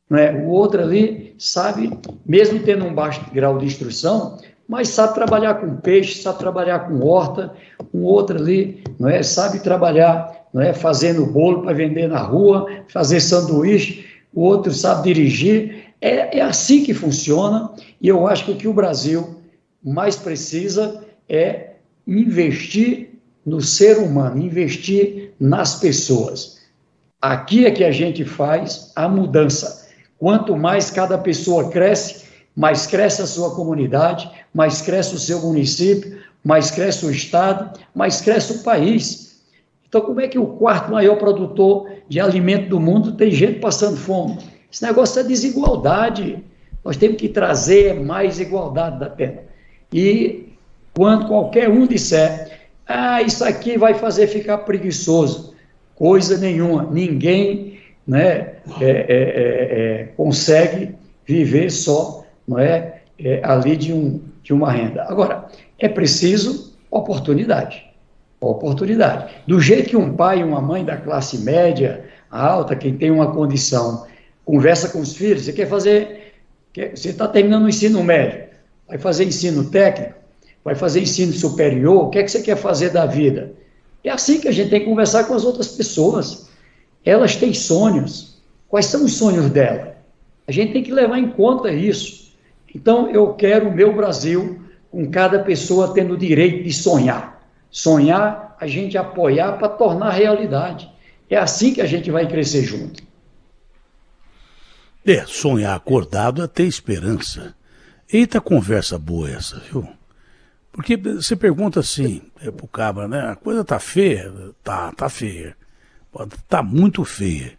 Não é? O outro ali sabe, mesmo tendo um baixo grau de instrução, mas sabe trabalhar com peixe, sabe trabalhar com horta. Um outro ali sabe trabalhar fazendo bolo para vender na rua, fazer sanduíche. O outro sabe dirigir. É assim que funciona, e eu acho que o que o Brasil mais precisa é investir no ser humano, investir nas pessoas. Aqui é que a gente faz a mudança. Quanto mais cada pessoa cresce, mais cresce a sua comunidade, mais cresce o seu município, mais cresce o estado, mais cresce o país. Então, como é que o 4º maior produtor de alimento do mundo tem gente passando fome? Esse negócio é desigualdade. Nós temos que trazer mais igualdade da terra. E quando qualquer um disser, isso aqui vai fazer ficar preguiçoso, coisa nenhuma. Ninguém consegue viver só ali de uma renda. Agora, é preciso oportunidade. Do jeito que um pai e uma mãe da classe média, alta, quem tem uma condição, conversa com os filhos, você está terminando o ensino médio, vai fazer ensino técnico, vai fazer ensino superior, o que é que você quer fazer da vida? É assim que a gente tem que conversar com as outras pessoas. Elas têm sonhos. Quais são os sonhos dela? A gente tem que levar em conta isso. Então, eu quero o meu Brasil com cada pessoa tendo o direito de sonhar. Sonhar, a gente apoiar para tornar realidade. É assim que a gente vai crescer junto. Sonhar acordado é ter esperança. Eita conversa boa essa, viu? Porque você pergunta assim, pro cabra, né? A coisa tá feia? Tá feia. Tá muito feia.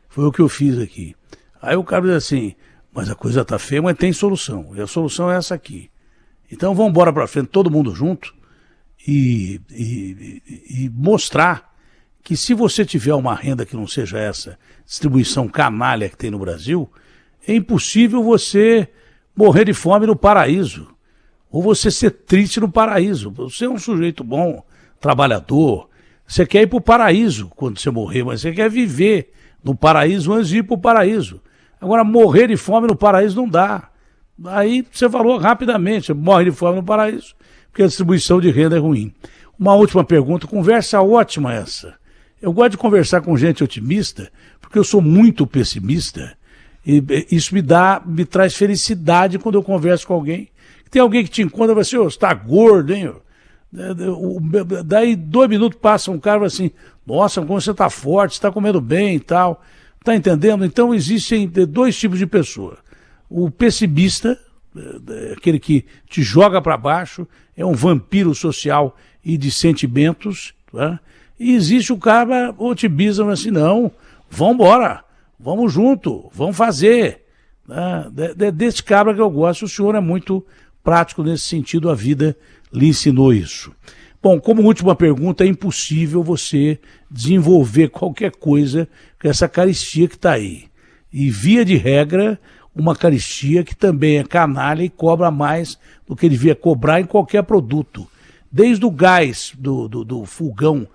Foi o que eu fiz aqui. Aí o cabra diz assim, mas a coisa tá feia, mas tem solução. E a solução é essa aqui. Então vamos embora pra frente, todo mundo junto, e mostrar que se você tiver uma renda que não seja essa distribuição canalha que tem no Brasil, é impossível você morrer de fome no paraíso. Ou você ser triste no paraíso. Você é um sujeito bom, trabalhador. Você quer ir para o paraíso quando você morrer, mas você quer viver no paraíso antes de ir para o paraíso. Agora, morrer de fome no paraíso não dá. Aí você falou rapidamente, você morre de fome no paraíso, porque a distribuição de renda é ruim. Uma última pergunta, conversa ótima essa. Eu gosto de conversar com gente otimista, porque eu sou muito pessimista, e isso me traz felicidade quando eu converso com alguém. Tem alguém que te encontra e vai assim, você está gordo, hein? Daí 2 minutos passa um cara e vai assim, nossa, como você está forte, você está comendo bem e tal. Está entendendo? Então existem 2 tipos de pessoa. O pessimista, aquele que te joga para baixo, é um vampiro social e de sentimentos, tá? E existe o cara otimista, assim, não, vamos embora, vamos junto, vamos fazer. Tá? Desse cabra que eu gosto, o senhor é muito prático nesse sentido, a vida lhe ensinou isso. Bom, como última pergunta, é impossível você desenvolver qualquer coisa com essa caristia que está aí. E, via de regra, uma caristia que também é canalha e cobra mais do que devia cobrar em qualquer produto. Desde o gás do fogão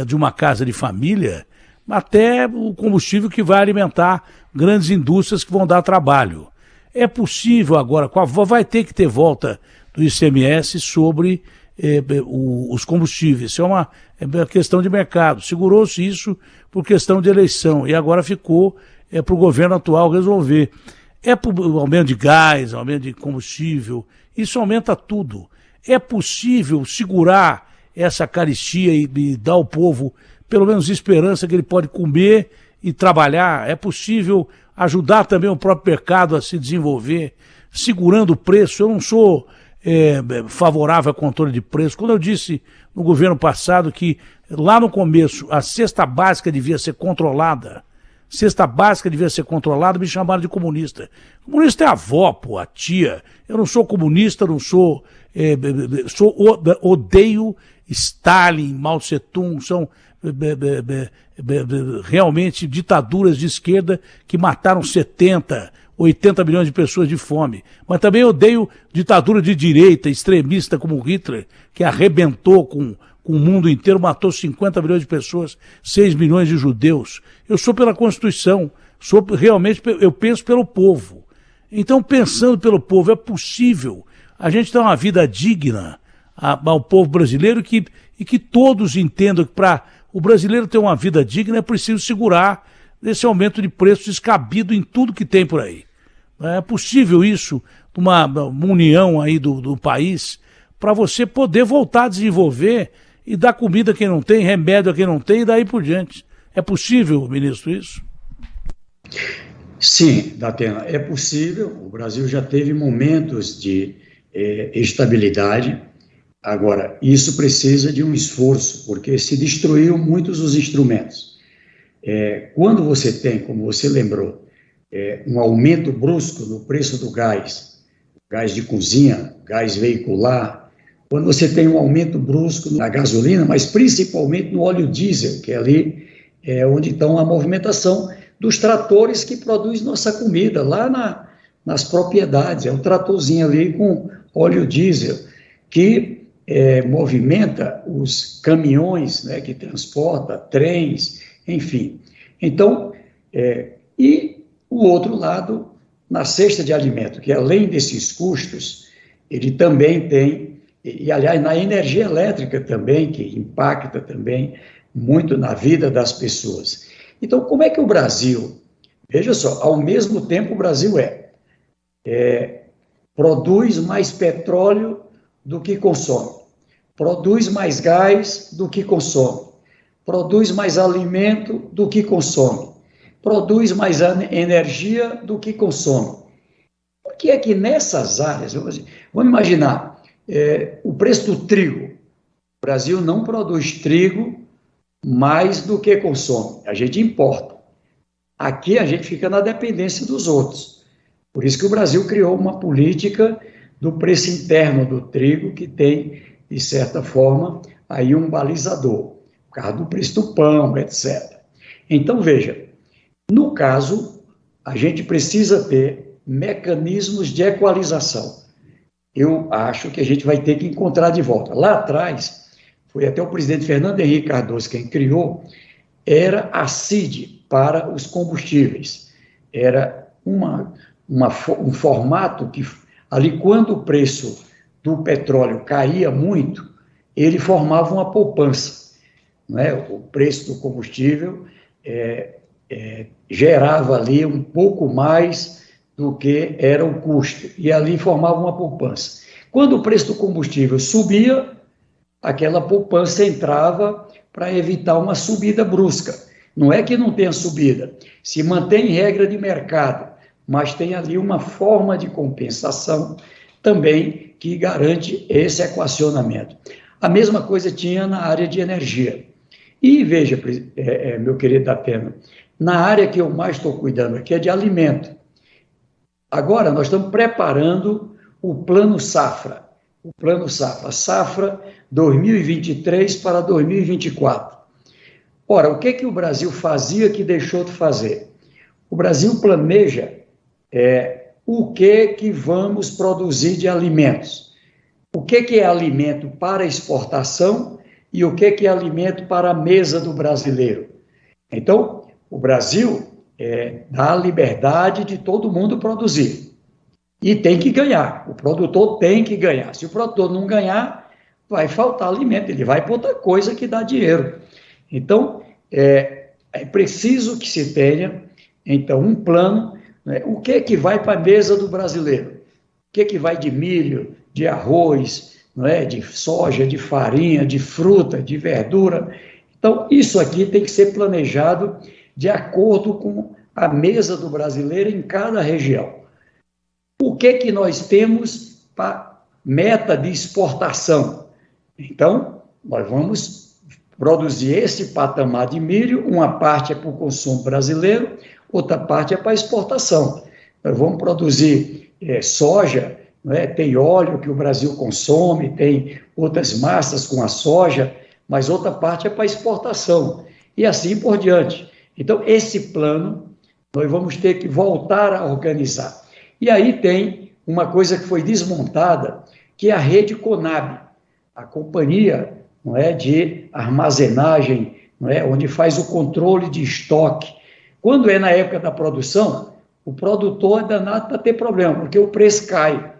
de uma casa de família, até o combustível que vai alimentar grandes indústrias que vão dar trabalho. É possível agora, vai ter que ter volta do ICMS sobre os combustíveis. Isso é uma questão de mercado. Segurou-se isso por questão de eleição e agora ficou para o governo atual resolver. Por aumento de gás, aumento de combustível, isso aumenta tudo. É possível segurar essa caristia e dar ao povo pelo menos esperança que ele pode comer e trabalhar? É possível ajudar também o próprio mercado a se desenvolver, segurando o preço? Eu não sou favorável ao controle de preço. Quando eu disse no governo passado que lá no começo a cesta básica devia ser controlada, me chamaram de comunista. Comunista é a avó, pô, a tia. Eu não sou comunista, não sou... odeio Stalin, Mao Tse-tung, são realmente ditaduras de esquerda que mataram 70, 80 milhões de pessoas de fome. Mas também odeio ditadura de direita, extremista como Hitler, que arrebentou com o mundo inteiro, matou 50 milhões de pessoas, 6 milhões de judeus. Eu sou pela Constituição, eu penso pelo povo. Então, pensando pelo povo, é possível a gente dar uma vida digna ao povo brasileiro e que todos entendam que para o brasileiro ter uma vida digna é preciso segurar esse aumento de preço descabido em tudo que tem por aí. É possível isso, uma união aí do país, para você poder voltar a desenvolver e dar comida a quem não tem, remédio a quem não tem e daí por diante. É possível, ministro, isso? Sim, Datena, é possível. O Brasil já teve momentos de estabilidade. Agora, isso precisa de um esforço, porque se destruíram muitos os instrumentos. Quando você tem, como você lembrou, um aumento brusco no preço do gás de cozinha, gás veicular, quando você tem um aumento brusco na gasolina, mas principalmente no óleo diesel, que é ali onde estão a movimentação dos tratores que produzem nossa comida, lá nas propriedades. É um tratorzinho ali com óleo diesel, que movimenta os caminhões, né, que transporta, trens, enfim. Então, e o outro lado, na cesta de alimento, que além desses custos, ele também tem, e aliás, na energia elétrica também, que impacta também muito na vida das pessoas. Então, como é que o Brasil, veja só, ao mesmo tempo o Brasil produz mais petróleo do que consome, produz mais gás do que consome, produz mais alimento do que consome, produz mais energia do que consome. Por que é que nessas áreas, vamos imaginar, o preço do trigo, o Brasil não produz trigo mais do que consome, a gente importa. Aqui a gente fica na dependência dos outros. Por isso que o Brasil criou uma política do preço interno do trigo, que tem, de certa forma, aí um balizador, por causa do preço do pão, etc. Então, veja, no caso, a gente precisa ter mecanismos de equalização. Eu acho que a gente vai ter que encontrar de volta. Lá atrás, foi até o presidente Fernando Henrique Cardoso quem criou, era a CID para os combustíveis. Era um formato que, ali, quando o preço do petróleo caía muito, ele formava uma poupança. Né? O preço do combustível gerava ali um pouco mais do que era o custo, e ali formava uma poupança. Quando o preço do combustível subia, aquela poupança entrava para evitar uma subida brusca. Não é que não tenha subida, se mantém regra de mercado, mas tem ali uma forma de compensação também que garante esse equacionamento. A mesma coisa tinha na área de energia. E veja, meu querido Datena, na área que eu mais estou cuidando aqui é de alimento. Agora nós estamos preparando o Plano Safra. O Plano Safra, Safra 2023 para 2024. Ora, o que o Brasil fazia que deixou de fazer? O Brasil planeja o que vamos produzir de alimentos. O que é alimento para exportação e o que é alimento para a mesa do brasileiro. Então, o Brasil dá a liberdade de todo mundo produzir. E tem que ganhar, o produtor tem que ganhar. Se o produtor não ganhar, vai faltar alimento, ele vai para outra coisa que dá dinheiro. Então, é preciso que se tenha, então, um plano, né? O que vai para a mesa do brasileiro? O que vai de milho, de arroz, não é? De soja, de farinha, de fruta, de verdura. Então, isso aqui tem que ser planejado de acordo com a mesa do brasileiro em cada região. O que nós temos para meta de exportação? Então, nós vamos produzir esse patamar de milho, uma parte é para o consumo brasileiro, outra parte é para exportação. Nós vamos produzir soja, né? Tem óleo que o Brasil consome, tem outras massas com a soja, mas outra parte é para exportação, e assim por diante. Então, esse plano, nós vamos ter que voltar a organizar. E aí tem uma coisa que foi desmontada, que é a rede Conab, a companhia, não é, de armazenagem, não é, onde faz o controle de estoque. Quando é na época da produção, o produtor é danado para ter problema, porque o preço cai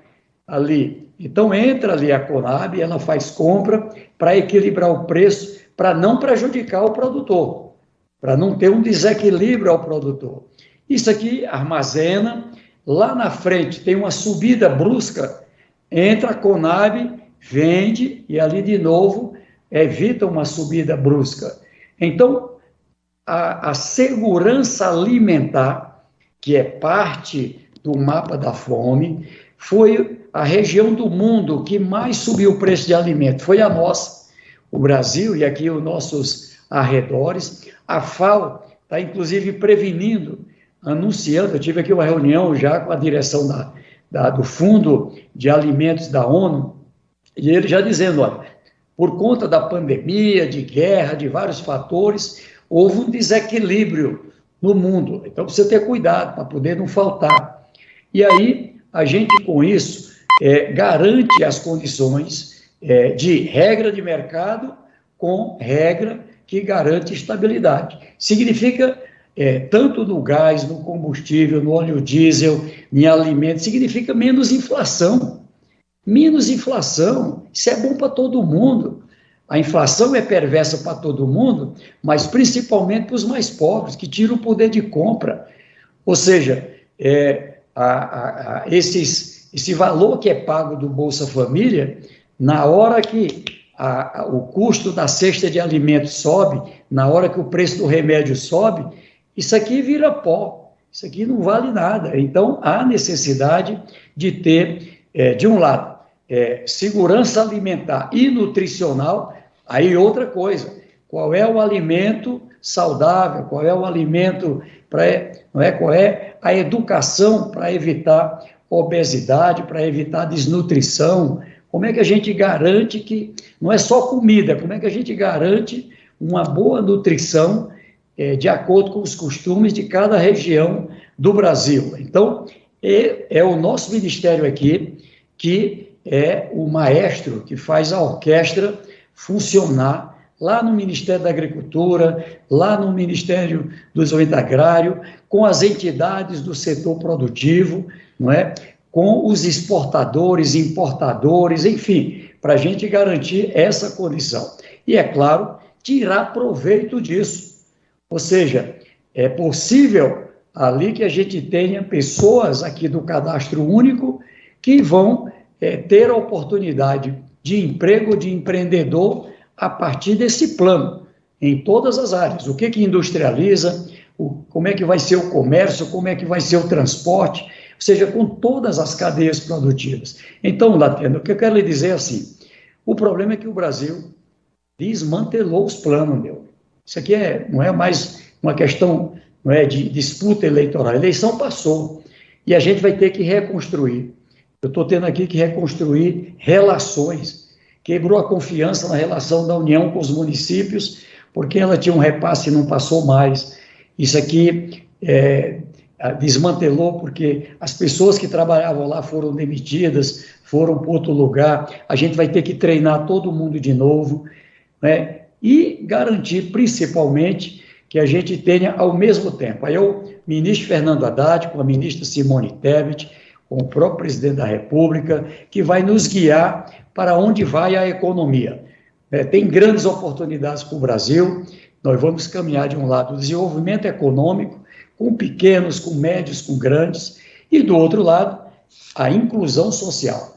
ali. Então, entra ali a Conab, ela faz compra para equilibrar o preço, para não prejudicar o produtor, para não ter um desequilíbrio ao produtor. Isso aqui armazena, lá na frente tem uma subida brusca, entra a Conab, vende, e ali de novo evita uma subida brusca. Então, a segurança alimentar, que é parte do mapa da fome, foi a região do mundo que mais subiu o preço de alimento, foi a nossa, o Brasil, e aqui os nossos arredores. A FAO está, inclusive, prevenindo, anunciando, eu tive aqui uma reunião já com a direção do Fundo de Alimentos da ONU, e ele já dizendo, olha, por conta da pandemia, de guerra, de vários fatores, houve um desequilíbrio no mundo, então precisa ter cuidado para poder não faltar. E aí, a gente com isso garante as condições de regra de mercado com regra que garante estabilidade. Significa tanto no gás, no combustível, no óleo diesel, em alimentos, significa menos inflação. Menos inflação, isso é bom para todo mundo. A inflação é perversa para todo mundo, mas principalmente para os mais pobres, que tiram o poder de compra. Ou seja, esse valor que é pago do Bolsa Família, na hora que o custo da cesta de alimentos sobe, na hora que o preço do remédio sobe, isso aqui vira pó, isso aqui não vale nada. Então, há necessidade de ter, de um lado, segurança alimentar e nutricional. Aí outra coisa, qual é o alimento saudável, qual é o alimento, qual é a educação para evitar obesidade, para evitar desnutrição, como é que a gente garante que, não é só comida, como é que a gente garante uma boa nutrição de acordo com os costumes de cada região do Brasil. Então, é o nosso ministério aqui que é o maestro que faz a orquestra funcionar lá no Ministério da Agricultura, lá no Ministério do Desenvolvimento Agrário, com as entidades do setor produtivo, não é? Com os exportadores, importadores, enfim, para a gente garantir essa condição. E, é claro, tirar proveito disso. Ou seja, é possível ali que a gente tenha pessoas aqui do Cadastro Único que vão ter a oportunidade de emprego, de empreendedor, a partir desse plano, em todas as áreas. O que industrializa, como é que vai ser o comércio, como é que vai ser o transporte, ou seja, com todas as cadeias produtivas. Então, Datena, o que eu quero lhe dizer é assim, o problema é que o Brasil desmantelou os planos, meu. Isso aqui não é mais uma questão, não é, de disputa eleitoral. A eleição passou e a gente vai ter que reconstruir. Eu estou tendo aqui que reconstruir relações. Quebrou a confiança na relação da União com os municípios, porque ela tinha um repasse e não passou mais. Isso aqui desmantelou porque as pessoas que trabalhavam lá foram demitidas, foram para outro lugar. A gente vai ter que treinar todo mundo de novo, né? E garantir, principalmente, que a gente tenha ao mesmo tempo. Aí o ministro Fernando Haddad, com a ministra Simone Tebet, com o próprio presidente da República, que vai nos guiar para onde vai a economia. Tem grandes oportunidades para o Brasil, nós vamos caminhar de um lado o desenvolvimento econômico, com pequenos, com médios, com grandes, e do outro lado, a inclusão social.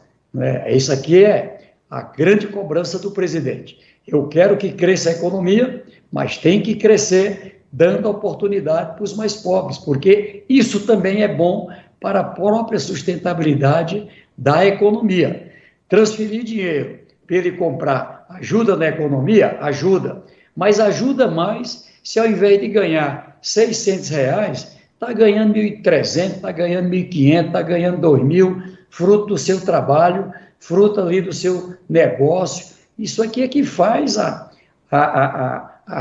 Isso aqui é a grande cobrança do presidente. Eu quero que cresça a economia, mas tem que crescer dando oportunidade para os mais pobres, porque isso também é bom para a própria sustentabilidade da economia. Transferir dinheiro para ele comprar ajuda na economia? Ajuda. Mas ajuda mais se ao invés de ganhar R$600, está ganhando 1.300, está ganhando 1.500, está ganhando 2.000, fruto do seu trabalho, fruto ali do seu negócio. Isso aqui é que faz a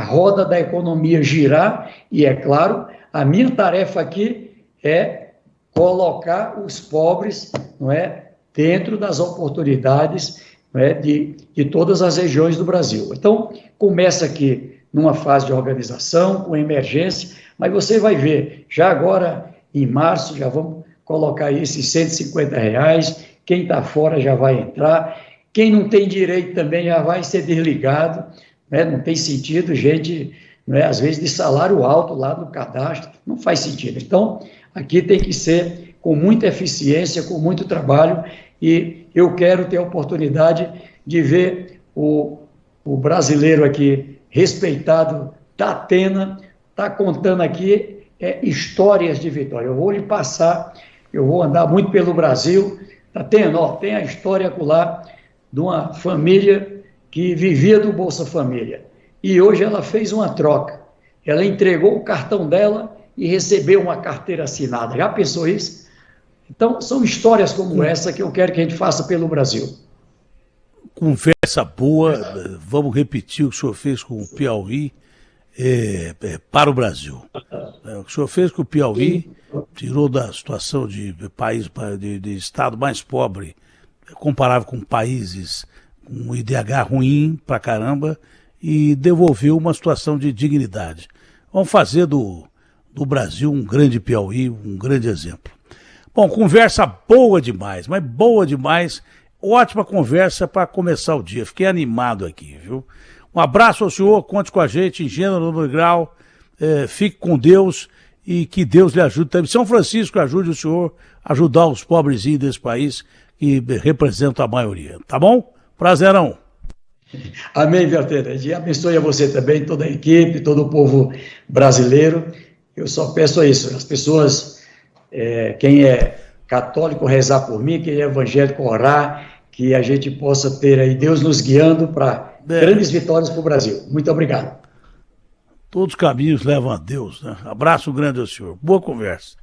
roda da economia girar e, é claro, a minha tarefa aqui é colocar os pobres, não é, dentro das oportunidades, não é, de todas as regiões do Brasil. Então, começa aqui numa fase de organização, com emergência, mas você vai ver, já agora, em março, já vamos colocar aí esses R$150, quem está fora já vai entrar, quem não tem direito também já vai ser desligado, né? Não tem sentido, gente, não é, às vezes, de salário alto lá no cadastro, não faz sentido. Então, aqui tem que ser com muita eficiência, com muito trabalho, e eu quero ter a oportunidade de ver o brasileiro aqui respeitado, Datena, está contando aqui histórias de vitória. Eu vou lhe passar, eu vou andar muito pelo Brasil, Datena, ó, tem a história lá de uma família que vivia do Bolsa Família, e hoje ela fez uma troca, ela entregou o cartão dela e recebeu uma carteira assinada. Já pensou isso? Então, são histórias como essa que eu quero que a gente faça pelo Brasil. Conversa boa, vamos repetir o que o senhor fez com o Piauí para o Brasil. O que o senhor fez com o Piauí, tirou da situação de país, de estado mais pobre, comparável com países com um IDH ruim pra caramba, e devolveu uma situação de dignidade. Vamos fazer do do Brasil, um grande Piauí, um grande exemplo. Bom, conversa boa demais, mas boa demais. Ótima conversa para começar o dia. Fiquei animado aqui, viu? Um abraço ao senhor, conte com a gente, Engenheiro no Grau, fique com Deus e que Deus lhe ajude também. São Francisco ajude o senhor a ajudar os pobrezinhos desse país que representam a maioria, tá bom? Prazerão. Amém, Beltrano. E abençoe a você também, toda a equipe, todo o povo brasileiro. Eu só peço isso, as pessoas, quem é católico rezar por mim, quem é evangélico orar, que a gente possa ter aí Deus nos guiando para grandes vitórias para o Brasil. Muito obrigado. Todos os caminhos levam a Deus, né? Abraço grande ao senhor. Boa conversa.